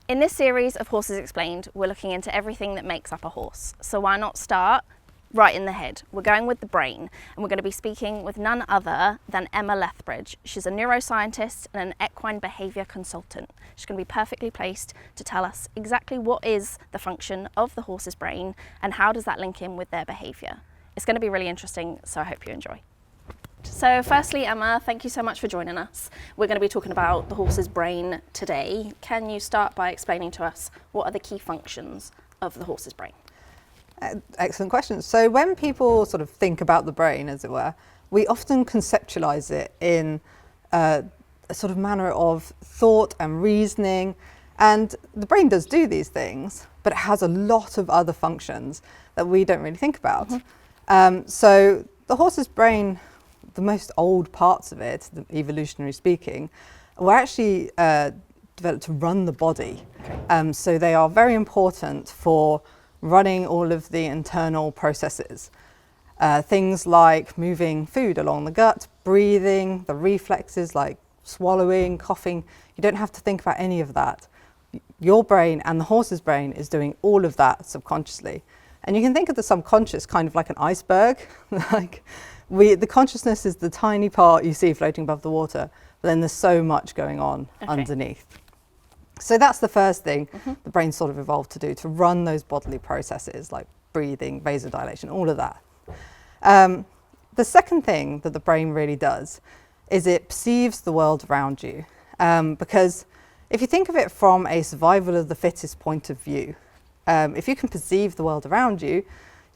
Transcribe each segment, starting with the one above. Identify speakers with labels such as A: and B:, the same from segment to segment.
A: In this series of Horses Explained, we're looking into everything that makes up a horse. So why not start right in the head? We're going with the brain, and we're going to be speaking with none other than Emma Lethbridge. She's a neuroscientist and an equine behaviour consultant. She's going to be perfectly placed to tell us exactly what is the function of the horse's brain and how does that link in with their behaviour. It's going to be really interesting, so I hope you enjoy. So firstly, Emma, thank you so much for joining us. We're going to be talking about the horse's brain today. Can you start by explaining to us what are the key functions of the horse's brain?
B: Excellent question. So when people sort of think about the brain, as it were, we often conceptualize it in a sort of manner of thought and reasoning. And the brain does do these things, but it has a lot of other functions that we don't really think about. So the horse's brain, the most old parts of it, evolutionary speaking, were actually developed to run the body. So they are very important for running all of the internal processes. Things like moving food along the gut, breathing, the reflexes like swallowing, coughing. You don't have to think about any of that. Your brain and the horse's brain is doing all of that subconsciously. And you can think of the subconscious kind of like an iceberg. The consciousness is the tiny part you see floating above the water, but then there's so much going on underneath. So that's the first thing the brain sort of evolved to do, to run those bodily processes like breathing, vasodilation, all of that. The second thing that the brain really does is it perceives the world around you. Because if you think of it from a survival of the fittest point of view, if you can perceive the world around you,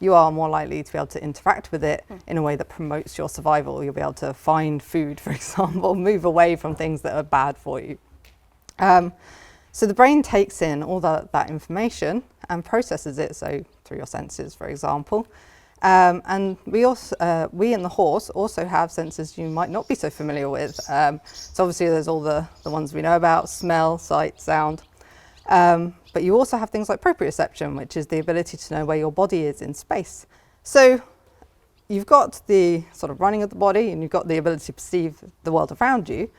B: you are more likely to be able to interact with it in a way that promotes your survival. You'll be able to find food, for example, move away from things that are bad for you. So the brain takes in all that information and processes it, so through your senses, for example. And we and the horse also have senses you might not be so familiar with. So obviously there's all the ones we know about: smell, sight, sound. But you also have things like proprioception, which is the ability to know where your body is in space. So you've got the sort of running of the body and you've got the ability to perceive the world around you,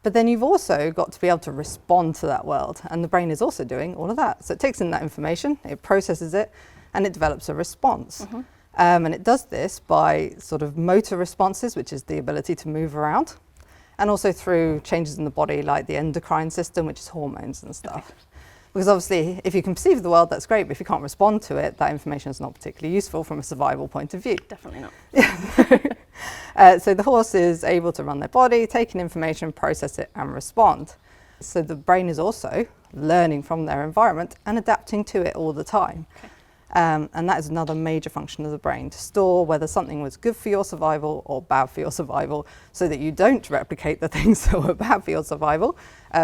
B: but then you've also got to be able to respond to that world. And the brain is also doing all of that. So it takes in that information, it processes it, and it develops a response. And it does this by sort of motor responses, which is the ability to move around, and also through changes in the body like the endocrine system, which is hormones and stuff. Because obviously, if you can perceive the world, that's great, but if you can't respond to it, that information is not particularly useful from a survival point of view.
A: Definitely not.
B: So the horse is able to run their body, take in information, process it, and respond. So the brain is also learning from their environment and adapting to it all the time. And that is another major function of the brain, to store whether something was good for your survival or bad for your survival, so that you don't replicate the things that were bad for your survival.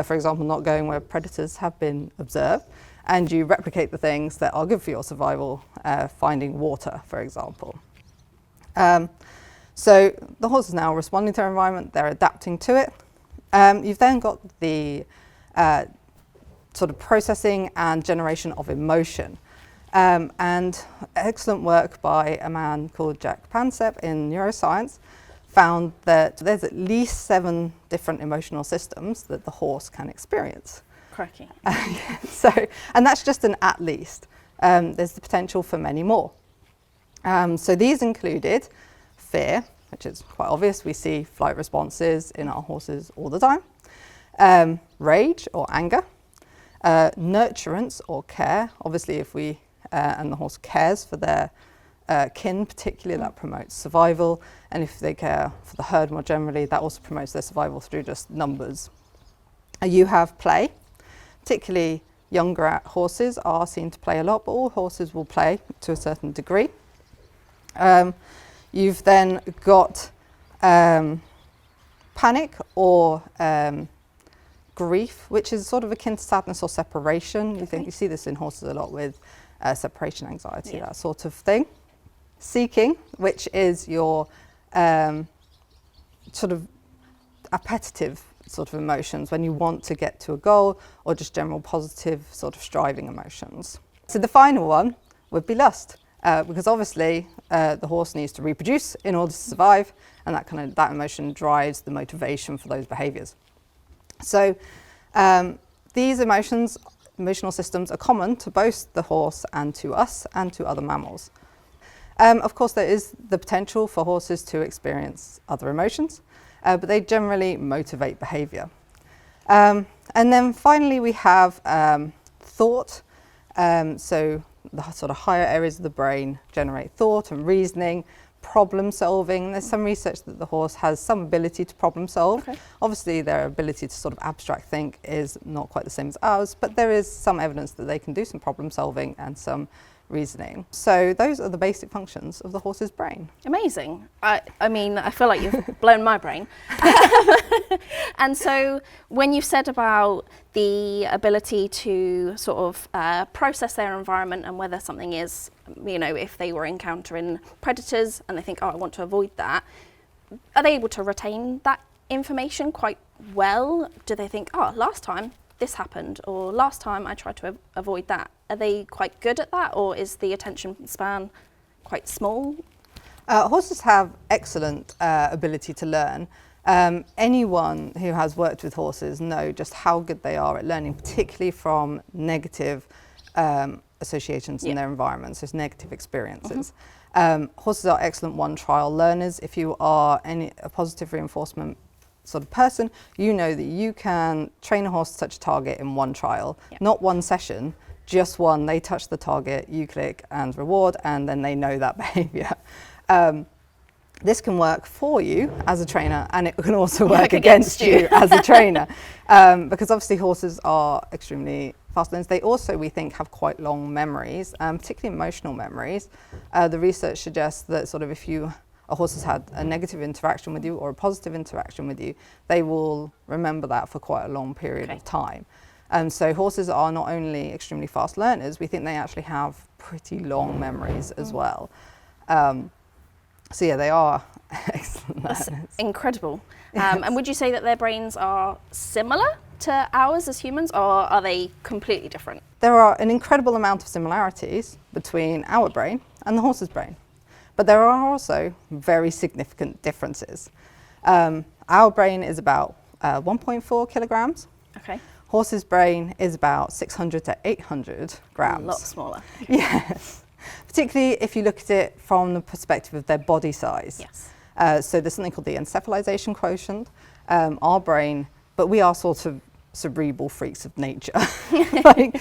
B: For example, not going where predators have been observed, and you replicate the things that are good for your survival, finding water, for example. So the horse is now responding to their environment, they're adapting to it. You've then got the sort of processing and generation of emotion. And excellent work by a man called Jack Pansep in neuroscience found that there's at least 7 different emotional systems that the horse can experience.
A: Crikey.
B: And that's just an at least. There's the potential for many more. So these included fear, which is quite obvious. We see flight responses in our horses all the time. Rage or anger. Nurturance or care. Obviously, if we and the horse cares for their kin particularly, that promotes survival. And if they care for the herd more generally, that also promotes their survival through just numbers. You have play. Particularly younger horses are seen to play a lot, but all horses will play to a certain degree. You've then got panic or grief, which is sort of akin to sadness or separation. You see this in horses a lot with separation anxiety, that sort of thing. Seeking, which is your sort of appetitive sort of emotions when you want to get to a goal, or just general positive sort of striving emotions. So the final one would be lust, because obviously the horse needs to reproduce in order to survive, and that emotion drives the motivation for those behaviours. So these emotions emotional systems are common to both the horse and to us and to other mammals. Of course, there is the potential for horses to experience other emotions, but they generally motivate behaviour. And then finally we have thought. So the sort of higher areas of the brain generate thought and reasoning, problem solving. There's some research that the horse has some ability to problem solve.
A: Okay.
B: Obviously their ability to sort of abstract think is not quite the same as ours, but there is some evidence that they can do some problem solving and some reasoning. So those are the basic functions of the horse's brain.
A: Amazing. I mean, I feel like you've blown my brain. And so when you've said about the ability to sort of process their environment and whether something is, you know, if they were encountering predators and they think, oh, I want to avoid that, are they able to retain that information quite well? Do they think, oh, last time this happened, or last time I tried to avoid that? Are they quite good at that, or is the attention span quite small?
B: Horses have excellent ability to learn. Anyone who has worked with horses know just how good they are at learning, particularly from negative associations in their environments, so negative experiences. Horses are excellent one-trial learners. If you are a positive reinforcement sort of person, you know that you can train a horse to touch a target in one trial, not one session, just one. They touch the target, you click and reward, and then they know that behaviour. This can work for you as a trainer, and it can also work against you as a trainer, because obviously horses are extremely fast learners. They also, we think, have quite long memories, particularly emotional memories. The research suggests that sort of if a horse has had a negative interaction with you or a positive interaction with you, they will remember that for quite a long period of time. So horses are not only extremely fast learners, we think they actually have pretty long memories as well. So yeah, they are excellent learners.
A: That's incredible. And would you say that their brains are similar to ours as humans, or are they completely different?
B: There are an incredible amount of similarities between our brain and the horse's brain, but there are also very significant differences. Our brain is about 1.4 kilograms.
A: Okay.
B: Horse's brain is about 600 to 800 grams.
A: A lot smaller.
B: Yes. Particularly if you look at it from the perspective of their body size.
A: Yes.
B: So there's something called the encephalization quotient. Our brain, but we are sort of cerebral freaks of nature. Like,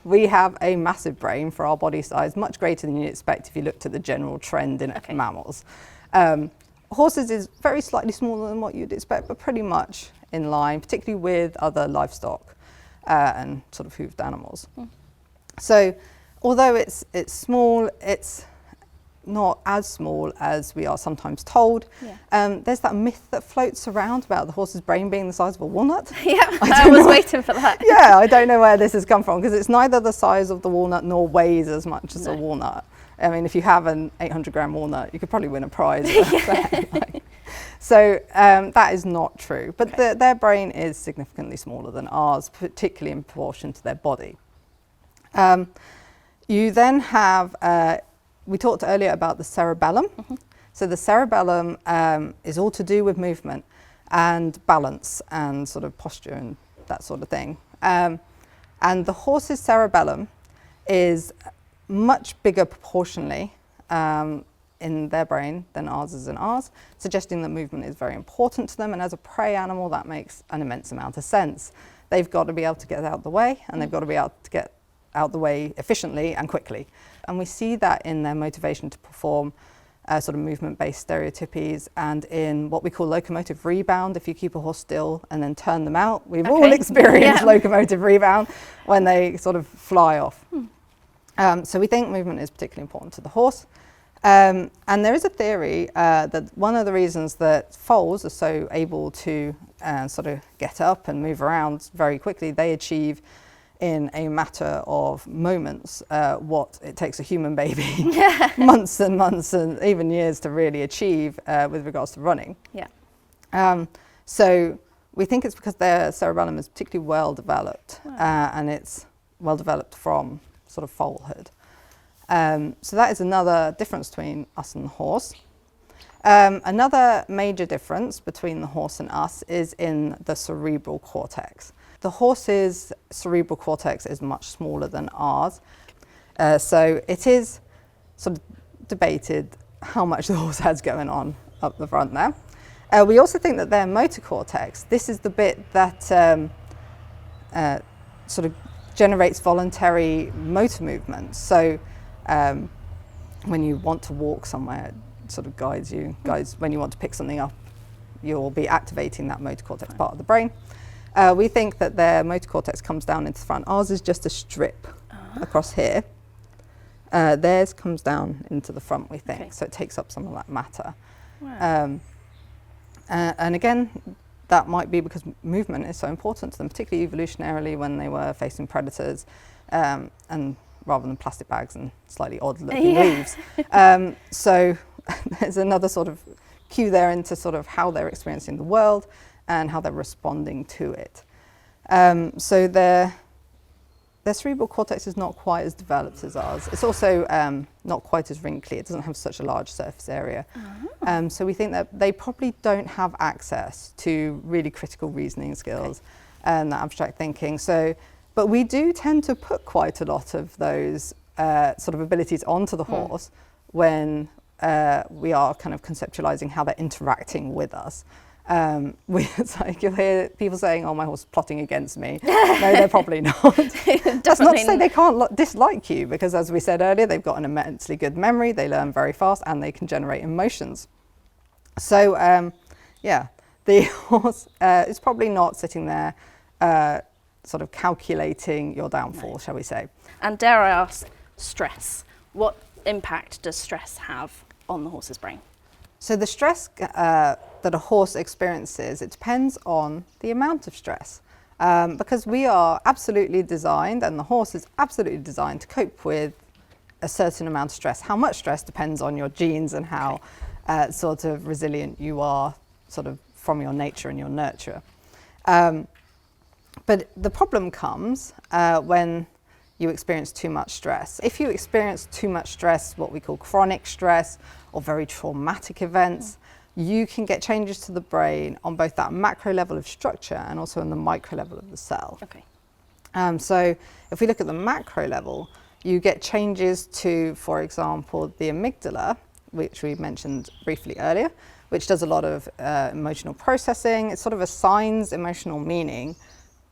B: we have a massive brain for our body size, much greater than you'd expect if you looked at the general trend in mammals. Horses is very slightly smaller than what you'd expect, but pretty much in line, particularly with other livestock and sort of hoofed animals. So although it's small, it's not as small as we are sometimes told. There's that myth that floats around about the horse's brain being the size of a walnut.
A: I was waiting for that.
B: Yeah, I don't know where this has come from, because it's neither the size of the walnut nor weighs as much as a walnut. I mean, if you have an 800-gram walnut, you could probably win a prize. So that is not true. But their brain is significantly smaller than ours, particularly in proportion to their body. You then have, we talked earlier about the cerebellum. So the cerebellum is all to do with movement and balance and sort of posture and that sort of thing. And the horse's cerebellum is much bigger proportionally in their brain than ours is in ours, suggesting that movement is very important to them. And as a prey animal, that makes an immense amount of sense. They've got to be able to get out of the way, and they've got to be able to get out the way efficiently and quickly. And we see that in their motivation to perform sort of movement-based stereotypies, and in what we call locomotive rebound. If you keep a horse still and then turn them out, we've all experienced locomotive rebound when they sort of fly off. So we think movement is particularly important to the horse. And there is a theory that one of the reasons that foals are so able to sort of get up and move around very quickly, they achieve in a matter of moments what it takes a human baby months and months and even years to really achieve with regards to running. So we think it's because their cerebellum is particularly well developed, and it's well developed from sort of foalhood. So that is another difference between us and the horse. Another major difference between the horse and us is in the cerebral cortex. the horse's cerebral cortex is much smaller than ours. So it is sort of debated how much the horse has going on up the front there. We also think that their motor cortex, this is the bit that sort of generates voluntary motor movements. So when you want to walk somewhere, it sort of guides when you want to pick something up, you'll be activating that motor cortex part of the brain. We think that their motor cortex comes down into the front. Ours is just a strip across here. Theirs comes down into the front, we think, so it takes up some of that matter.
A: Wow.
B: And again, that might be because movement is so important to them, particularly evolutionarily when they were facing predators, and rather than plastic bags and slightly odd-looking leaves. So there's another sort of cue there into sort of how they're experiencing the world and how they're responding to it. So their cerebral cortex is not quite as developed as ours. It's also not quite as wrinkly. It doesn't have such a large surface area. So we think that they probably don't have access to really critical reasoning skills and that abstract thinking. So, but we do tend to put quite a lot of those sort of abilities onto the horse when we are kind of conceptualizing how they're interacting with us. It's like you'll hear people saying, "Oh, my horse is plotting against me." No, they're probably not. That's not to say they can't dislike you, because as we said earlier, they've got an immensely good memory, they learn very fast, and they can generate emotions. So yeah, the horse is probably not sitting there sort of calculating your downfall, shall we say.
A: And dare I ask, stress. What impact does stress have on the horse's brain?
B: So the stress that a horse experiences, it depends on the amount of stress. Because we are absolutely designed, and the horse is absolutely designed to cope with a certain amount of stress. How much stress depends on your genes and how sort of resilient you are sort of from your nature and your nurture. But the problem comes when you experience too much stress. If you experience too much stress, what we call chronic stress or very traumatic events, you can get changes to the brain on both that macro level of structure and also on the micro level of the cell. So if we look at the macro level, you get changes to, for example, the amygdala, which we mentioned briefly earlier, which does a lot of emotional processing. It sort of assigns emotional meaning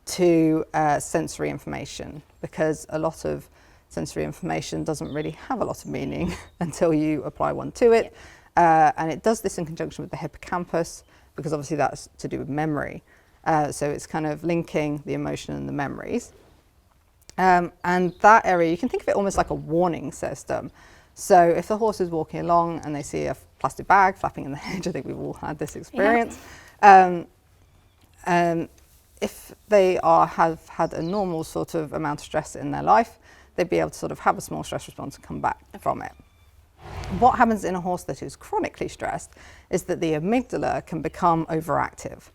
B: to sensory information, because a lot of sensory information doesn't really have a lot of meaning until you apply one to it. And it does this in conjunction with the hippocampus, because obviously that's to do with memory. So it's kind of linking the emotion and the memories. And that area, you can think of it almost like a warning system. So if the horse is walking along and they see a plastic bag flapping in the hedge, I think we've all had this experience. If they have had a normal sort of amount of stress in their life, they'd be able to sort of have a small stress response and come back from it. What happens in a horse that is chronically stressed is that the amygdala can become overactive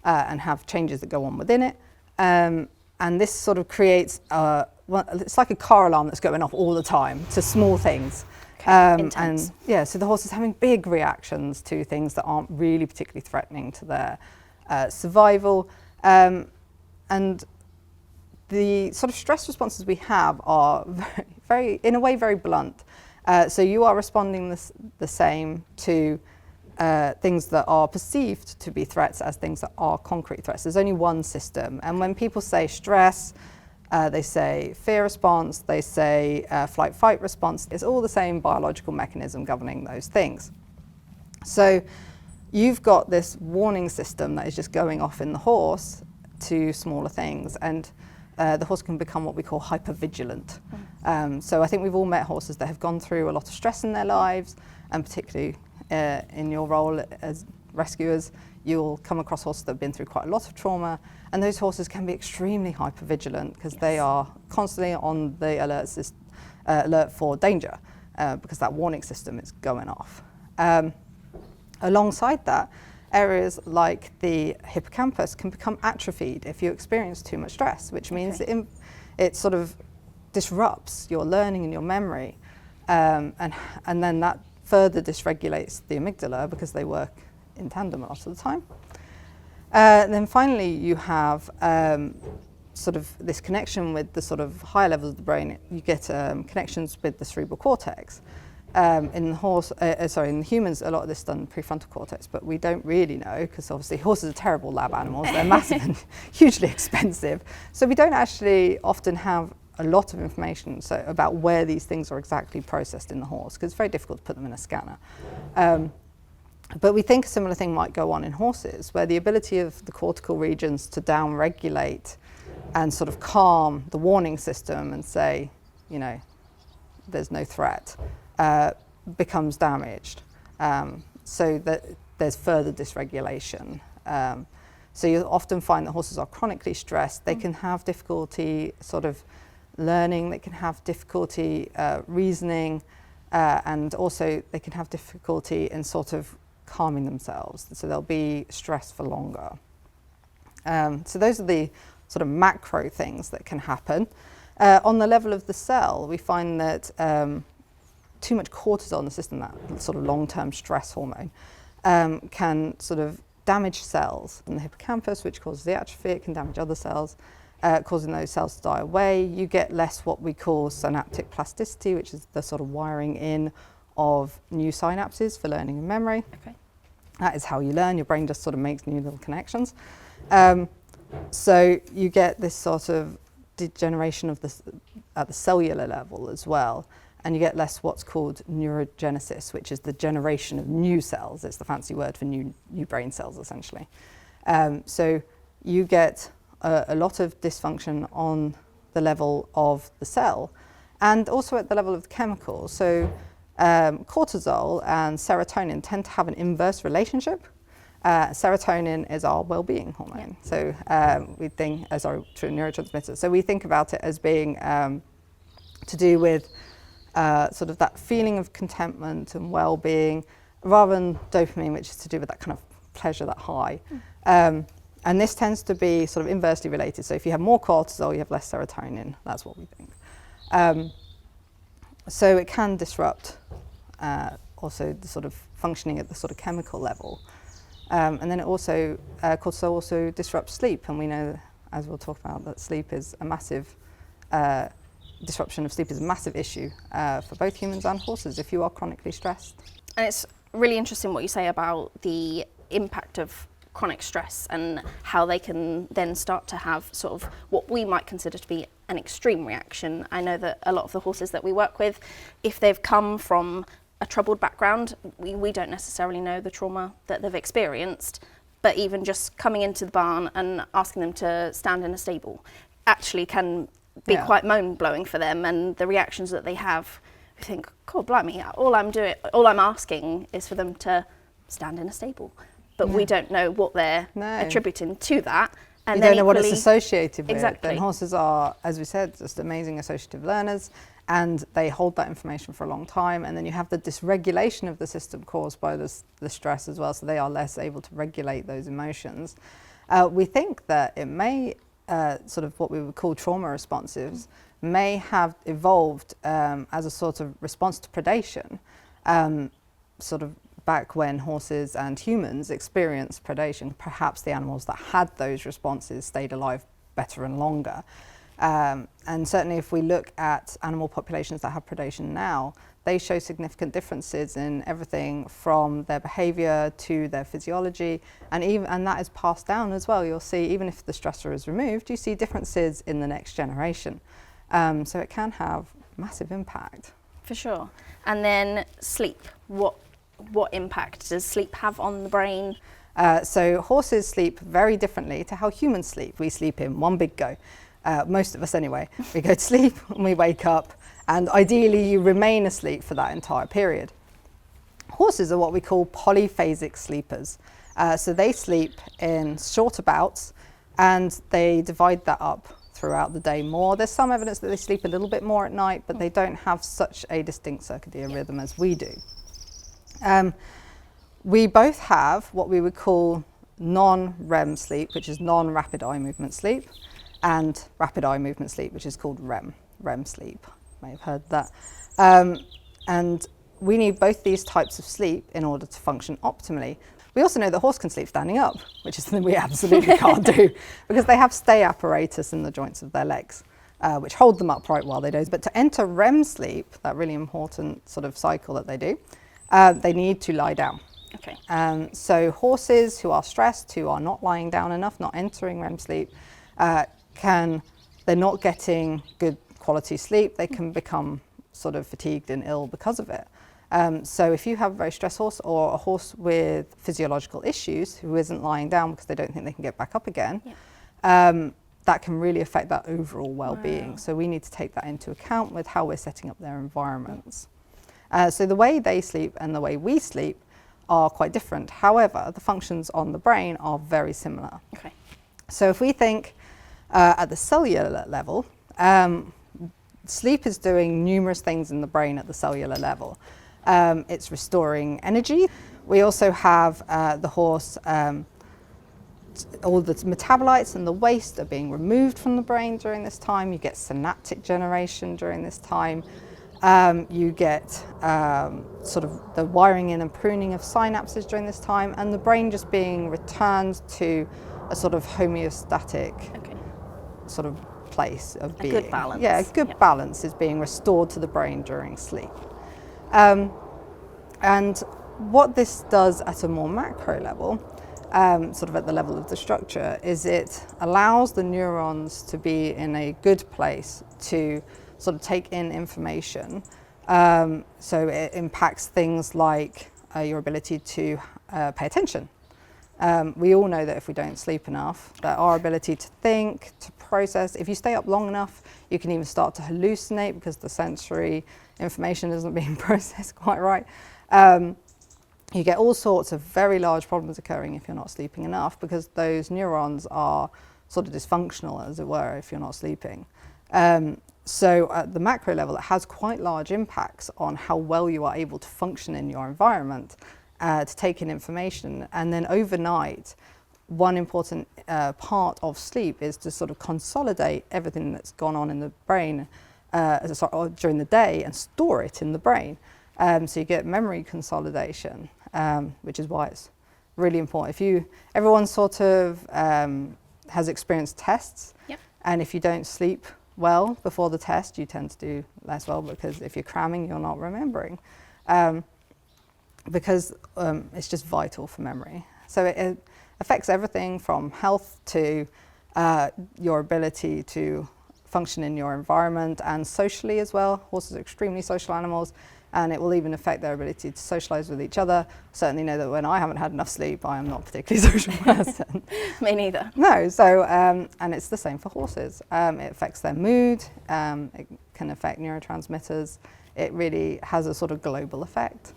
B: and have changes that go on within it. And this sort of creates, it's like a car alarm that's going off all the time to small things. And yeah, so the horse is having big reactions to things that aren't really particularly threatening to their survival. And the sort of stress responses we have are very, in a way, very blunt. So you are responding the same to things that are perceived to be threats as things that are concrete threats. There's only one system. And when people say stress, they say fear response, they say flight-fight response. It's all the same biological mechanism governing those things. So you've got this warning system that is just going off in the horse to smaller things, and the horse can become what we call hypervigilant. So I think we've all met horses that have gone through a lot of stress in their lives, and particularly in your role as rescuers, you'll come across horses that have been through quite a lot of trauma, and those horses can be extremely hypervigilant because they are constantly on the alert for danger because that warning system is going off. Alongside that, areas like the hippocampus can become atrophied if you experience too much stress, which means it sort of disrupts your learning and your memory, and then that further dysregulates the amygdala because they work in tandem a lot of the time. Then finally, you have sort of this connection with the sort of higher levels of the brain. You get connections with the cerebral cortex. In the humans, a lot of this is done in prefrontal cortex, but we don't really know, because obviously horses are terrible lab animals. They're massive and hugely expensive. So we don't actually often have a lot of information about where these things are exactly processed in the horse, because it's very difficult to put them in a scanner. But we think a similar thing might go on in horses, where the ability of the cortical regions to down-regulate and sort of calm the warning system and say, you know, there's no threat, becomes damaged, so that there's further dysregulation. So you often find that horses are chronically stressed. They can have difficulty sort of learning, they can have difficulty reasoning, and also they can have difficulty in sort of calming themselves. So they'll be stressed for longer. So those are the sort of macro things that can happen. On the level of the cell, we find that too much cortisol in the system, that sort of long-term stress hormone, can sort of damage cells in the hippocampus, which causes the atrophy. It can damage other cells, causing those cells to die away. You get less what we call synaptic plasticity, which is the sort of wiring in of new synapses for learning and memory.
A: Okay.
B: That is how you learn. Your brain just sort of makes new little connections. So you get this sort of degeneration of this at the cellular level as well, and you get less what's called neurogenesis, which is the generation of new cells. It's the fancy word for new brain cells, essentially. So you get a lot of dysfunction on the level of the cell, and also at the level of the chemicals. So cortisol and serotonin tend to have an inverse relationship. Serotonin is our well-being hormone. So we think, true neurotransmitter. So we think about it as being to do with sort of that feeling of contentment and well-being, rather than dopamine, which is to do with that kind of pleasure, that high. And this tends to be sort of inversely related. So if you have more cortisol, you have less serotonin. That's what we think. So it can disrupt also the sort of functioning at the sort of chemical level. And then it also, cortisol also disrupts sleep. And we know, as we'll talk about, that sleep is a massive, disruption of sleep is a massive issue for both humans and horses if you are chronically stressed.
A: And it's really interesting what you say about the impact of chronic stress and how they can then start to have sort of what we might consider to be an extreme reaction. I know that a lot of the horses that we work with, if they've come from a troubled background, we don't necessarily know the trauma that they've experienced, but even just coming into the barn and asking them to stand in a stable actually can be quite mind-blowing for them, and the reactions that they have, we think, God blimey, all I'm asking is for them to stand in a stable. But we don't know what they're attributing to that. And
B: you
A: then
B: don't know what it's associated with.
A: Exactly.
B: And horses are, as we said, just amazing associative learners, and they hold that information for a long time. And then you have the dysregulation of the system caused by the stress as well, so they are less able to regulate those emotions. We think that it may, sort of what we would call trauma responsives, may have evolved as a sort of response to predation, sort of back when horses and humans experienced predation. Perhaps the animals that had those responses stayed alive better and longer. And certainly if we look at animal populations that have predation now, they show significant differences in everything from their behaviour to their physiology, and that is passed down as well. You'll see, even if the stressor is removed, you see differences in the next generation. So it can have massive impact.
A: For sure. And then sleep. What impact does sleep have on the brain?
B: So horses sleep very differently to how humans sleep. We sleep in one big go. Most of us anyway. We go to sleep and we wake up, and ideally you remain asleep for that entire period. Horses are what we call polyphasic sleepers. So they sleep in shorter bouts, and they divide that up throughout the day more. There's some evidence that they sleep a little bit more at night, but they don't have such a distinct circadian rhythm as we do. We both have what we would call non-REM sleep, which is non-rapid eye movement sleep, and rapid eye movement sleep, which is called REM sleep. You may have heard that. And we need both these types of sleep in order to function optimally. We also know that horse can sleep standing up, which is something we absolutely can't do, because they have stay apparatus in the joints of their legs, which hold them upright while they doze. But to enter REM sleep, that really important sort of cycle that they do, they need to lie down.
A: Okay.
B: So horses who are stressed, who are not lying down enough, not entering REM sleep, they're not getting good quality sleep. They can become sort of fatigued and ill because of it. So if you have a very stressed horse, or a horse with physiological issues who isn't lying down because they don't think they can get back up again, that can really affect that overall well-being.
A: Wow.
B: So we need to take that into account with how we're setting up their environments. So the way they sleep and the way we sleep are quite different. However, the functions on the brain are very similar.
A: Okay.
B: So if we think at the cellular level, sleep is doing numerous things in the brain at the cellular level. It's restoring energy. We also have the horse, all the metabolites and the waste are being removed from the brain during this time. You get synaptic generation during this time. You get sort of the wiring in and pruning of synapses during this time, and the brain just being returned to a sort of homeostatic sort of place of being.
A: A good balance.
B: Yeah, a good balance is being restored to the brain during sleep. And what this does at a more macro level, sort of at the level of the structure, is it allows the neurons to be in a good place to sort of take in information. So it impacts things like your ability to pay attention. We all know that if we don't sleep enough, that our ability to think, to process, if you stay up long enough, you can even start to hallucinate because the sensory information isn't being processed quite right. You get all sorts of very large problems occurring if you're not sleeping enough, because those neurons are sort of dysfunctional, as it were, if you're not sleeping. So at the macro level, it has quite large impacts on how well you are able to function in your environment, to take in information. And then overnight, one important part of sleep is to sort of consolidate everything that's gone on in the brain during the day and store it in the brain. So you get memory consolidation, which is why it's really important. Everyone sort of has experienced tests, and if you don't sleep well before the test, you tend to do less well, because if you're cramming, you're not remembering, because it's just vital for memory. So it affects everything from health to your ability to function in your environment, and socially as well. Horses are extremely social animals, and it will even affect their ability to socialise with each other. Certainly know that when I haven't had enough sleep, I am not a particularly social person.
A: Me neither.
B: No, so, and it's the same for horses. It affects their mood, it can affect neurotransmitters. It really has a sort of global effect.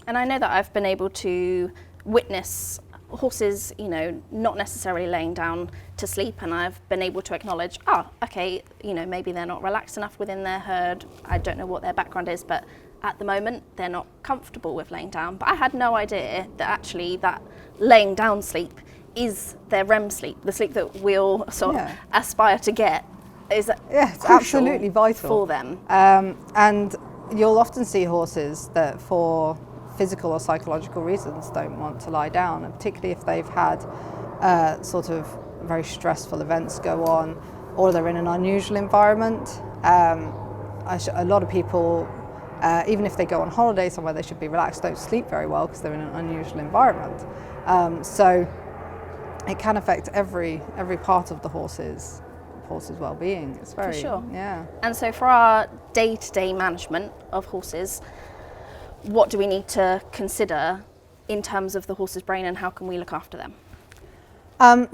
A: And I know that I've been able to witness horses, not necessarily laying down to sleep, and I've been able to acknowledge, okay, maybe they're not relaxed enough within their herd. I don't know what their background is, but at the moment they're not comfortable with laying down. But I had no idea that actually that laying down sleep is their REM sleep, the sleep that we all sort of aspire to get. It's
B: absolutely vital
A: for them.
B: And you'll often see horses that for physical or psychological reasons don't want to lie down, and particularly if they've had sort of very stressful events go on, or they're in an unusual environment. A lot of people, even if they go on holiday somewhere they should be relaxed, don't sleep very well because they're in an unusual environment. So it can affect every part of the horse's well-being. It's very,
A: for sure.
B: Yeah.
A: And so for our day-to-day management of horses, what do we need to consider in terms of the horse's brain, and how can we look after them?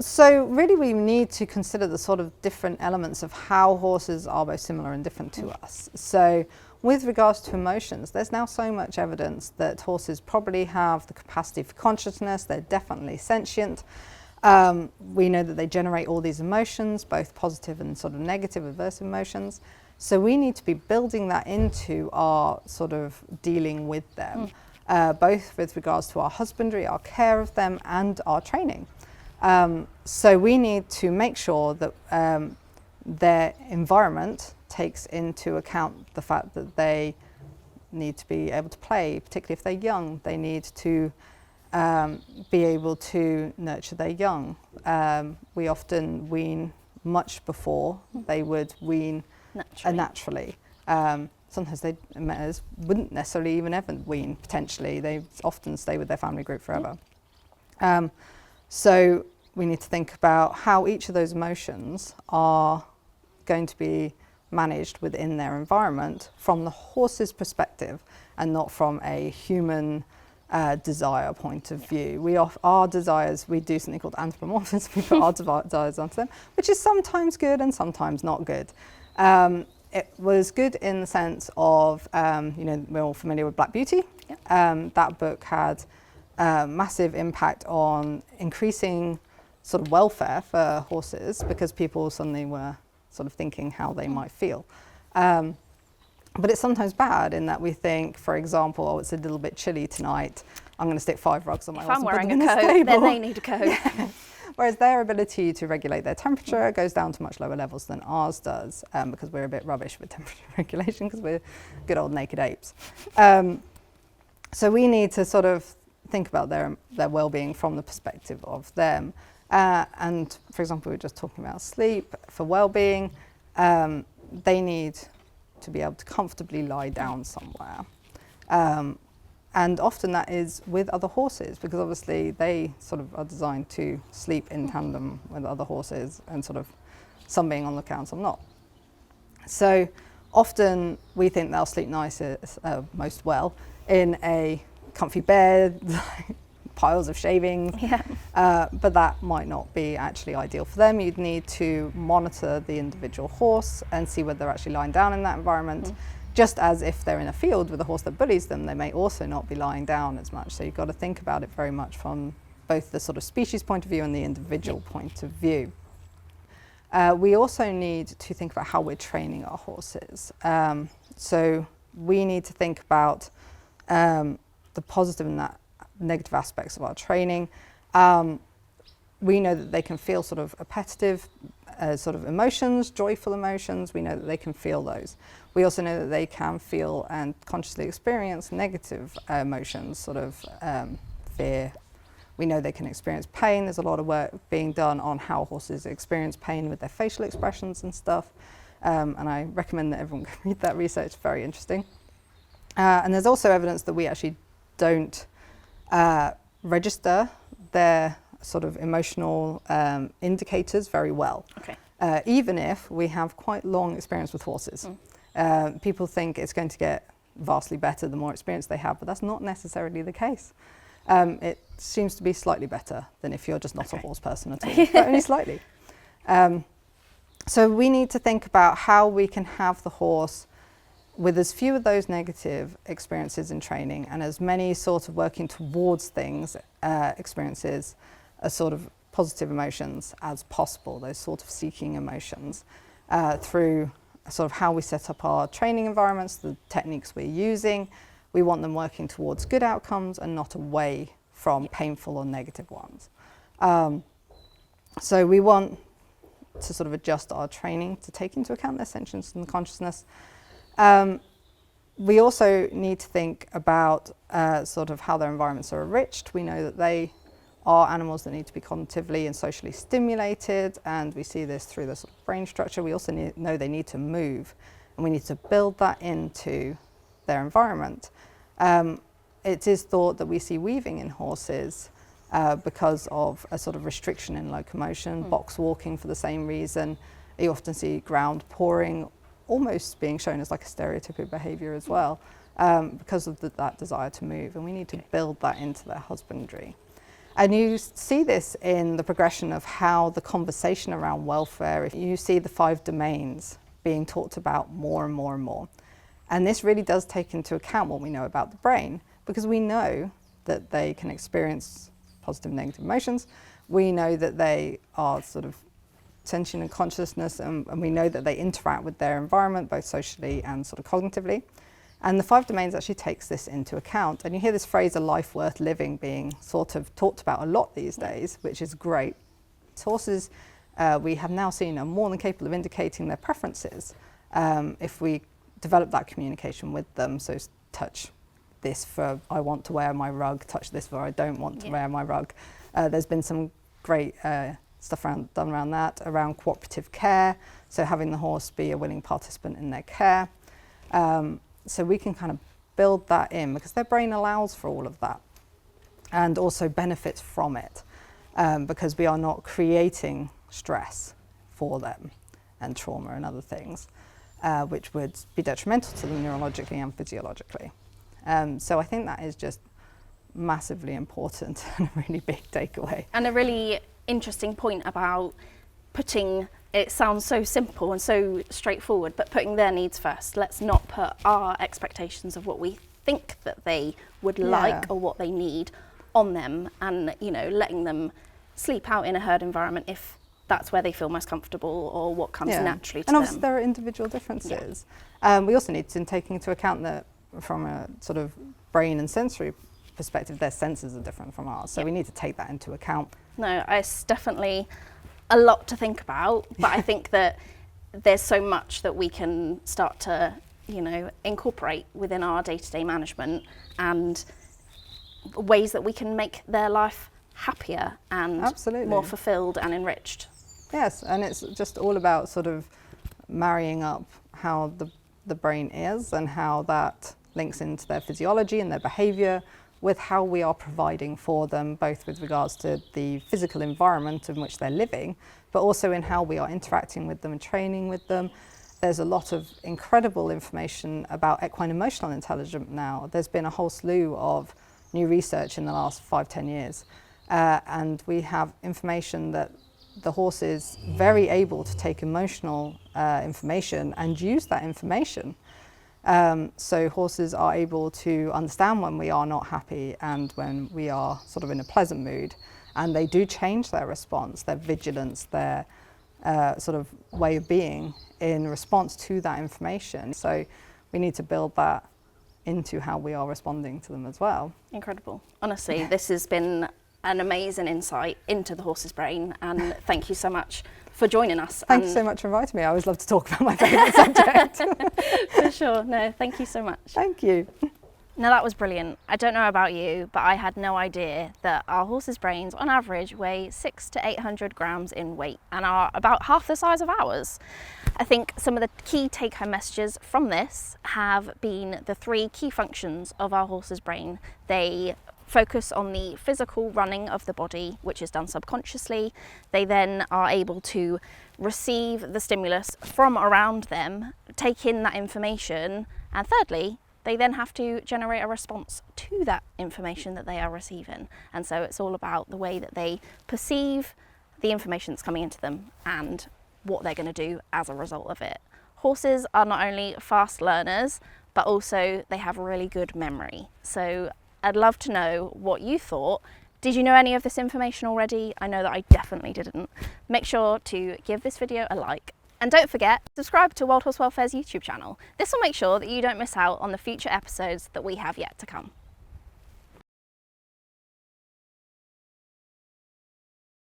B: So really we need to consider the sort of different elements of how horses are both similar and different to us. So with regards to emotions, there's now so much evidence that horses probably have the capacity for consciousness. They're definitely sentient. We know that they generate all these emotions, both positive and sort of negative, aversive emotions. So we need to be building that into our sort of dealing with them, both with regards to our husbandry, our care of them, and our training. So we need to make sure that their environment takes into account the fact that they need to be able to play, particularly if they're young. They need to be able to nurture their young. We often wean much before they would wean naturally. Sometimes mares wouldn't necessarily even ever wean, potentially. They often stay with their family group forever. So we need to think about how each of those emotions are going to be managed within their environment from the horse's perspective and not from a human desire point of view. Our desires, we do something called anthropomorphism. We put our desires onto them, which is sometimes good and sometimes not good. It was good in the sense of, we're all familiar with Black Beauty. Yep. That book had massive impact on increasing sort of welfare for horses because people suddenly were sort of thinking how they might feel. But it's sometimes bad in that we think, for example, oh, it's a little bit chilly tonight, I'm going to stick 5 rugs on my horse and put them in the stable. If I'm wearing a coat, then
A: they need a coat.
B: Yeah. Whereas their ability to regulate their temperature goes down to much lower levels than ours does, because we're a bit rubbish with temperature regulation because we're good old naked apes. So we need to sort of think about their well-being from the perspective of them. And for example, we were just talking about sleep. For well-being, they need to be able to comfortably lie down somewhere. And often that is with other horses, because obviously they sort of are designed to sleep in tandem with other horses, and sort of some being on the count, some not. So often we think they'll sleep most well in a comfy bed, piles of shavings, but that might not be actually ideal for them. You'd need to monitor the individual horse and see whether they're actually lying down in that environment. Just as if they're in a field with a horse that bullies them, they may also not be lying down as much. So you've got to think about it very much from both the sort of species point of view and the individual point of view. We also need to think about how we're training our horses. So we need to think about the positive and negative aspects of our training. We know that they can feel sort of appetitive sort of emotions, joyful emotions. We know that they can feel those. We also know that they can feel and consciously experience negative emotions, sort of fear. We know they can experience pain. There's a lot of work being done on how horses experience pain with their facial expressions and stuff. And I recommend that everyone can read that research. It's very interesting. And there's also evidence that we actually don't register their sort of emotional indicators very well.
A: Okay.
B: Even if we have quite long experience with horses. People think it's going to get vastly better the more experience they have, but that's not necessarily the case. It seems to be slightly better than if you're just not a horse person at all, but only slightly. So we need to think about how we can have the horse with as few of those negative experiences in training and as many sort of working towards things, experiences, as sort of positive emotions as possible, those sort of seeking emotions, through sort of how we set up our training environments, the techniques we're using. We want them working towards good outcomes and not away from painful or negative ones. So we want to sort of adjust our training to take into account their sentience and consciousness. We also need to think about sort of how their environments are enriched. We know that they are animals that need to be cognitively and socially stimulated, and we see this through the sort of brain structure. We also know they need to move, and we need to build that into their environment. It is thought that we see weaving in horses because of a sort of restriction in locomotion, box walking for the same reason. You often see ground pawing almost being shown as like a stereotypic behaviour as well, because of that desire to move, and we need to build that into their husbandry. And you see this in the progression of how the conversation around welfare, if you see the 5 domains being talked about more and more and more. And this really does take into account what we know about the brain, because we know that they can experience positive and negative emotions. We know that they are sort of sentient and consciousness, and we know that they interact with their environment, both socially and sort of cognitively. And the 5 domains actually takes this into account. And you hear this phrase, a life worth living, being sort of talked about a lot these days, which is great. Horses, we have now seen, are more than capable of indicating their preferences if we develop that communication with them. So touch, this for I want to wear my rug, touch this for I don't want to wear my rug. There's been some great stuff done around that, around cooperative care, so having the horse be a willing participant in their care. So we can kind of build that in because their brain allows for all of that and also benefits from it because we are not creating stress for them and trauma and other things, which would be detrimental to them neurologically and physiologically. So I think that is just massively important and a really big takeaway.
A: And a really interesting point about putting, it sounds so simple and so straightforward, but putting their needs first. Let's not put our expectations of what we think that they would like or what they need on them, and letting them sleep out in a herd environment if that's where they feel most comfortable or what comes naturally to them.
B: And obviously there are individual differences. We also need to take into account that from a sort of brain and sensory perspective, their senses are different from ours, so we need to take that into account.
A: No, it's definitely a lot to think about, but I think that there's so much that we can start to, incorporate within our day-to-day management and ways that we can make their life happier and more fulfilled and enriched.
B: Yes, and it's just all about sort of marrying up how the brain is and how that links into their physiology and their behaviour with how we are providing for them, both with regards to the physical environment in which they're living, but also in how we are interacting with them and training with them. There's a lot of incredible information about equine emotional intelligence now. There's been a whole slew of new research in the last 5-10 years, and we have information that the horse is very able to take emotional information and use that information. So horses are able to understand when we are not happy and when we are sort of in a pleasant mood, and they do change their response, their vigilance, their sort of way of being in response to that information. So we need to build that into how we are responding to them as well.
A: Incredible. Honestly, this has been an amazing insight into the horse's brain, and thank you so much for joining us.
B: Thank you so much for inviting me. I always love to talk about my favourite subject.
A: For sure. No, thank you so much.
B: Thank you.
A: Now that was brilliant. I don't know about you, but I had no idea that our horses' brains on average weigh 600 to 800 grams in weight and are about half the size of ours. I think some of the key take-home messages from this have been the 3 key functions of our horse's brain. They focus on the physical running of the body, which is done subconsciously. They then are able to receive the stimulus from around them, take in that information, and thirdly, they then have to generate a response to that information that they are receiving. And so it's all about the way that they perceive the information that's coming into them and what they're going to do as a result of it. Horses are not only fast learners, but also they have really good memory. So I'd love to know what you thought. Did you know any of this information already? I know that I definitely didn't. Make sure to give this video a like. And don't forget, subscribe to Wild Horse Welfare's YouTube channel. This will make sure that you don't miss out on the future episodes that we have yet to come.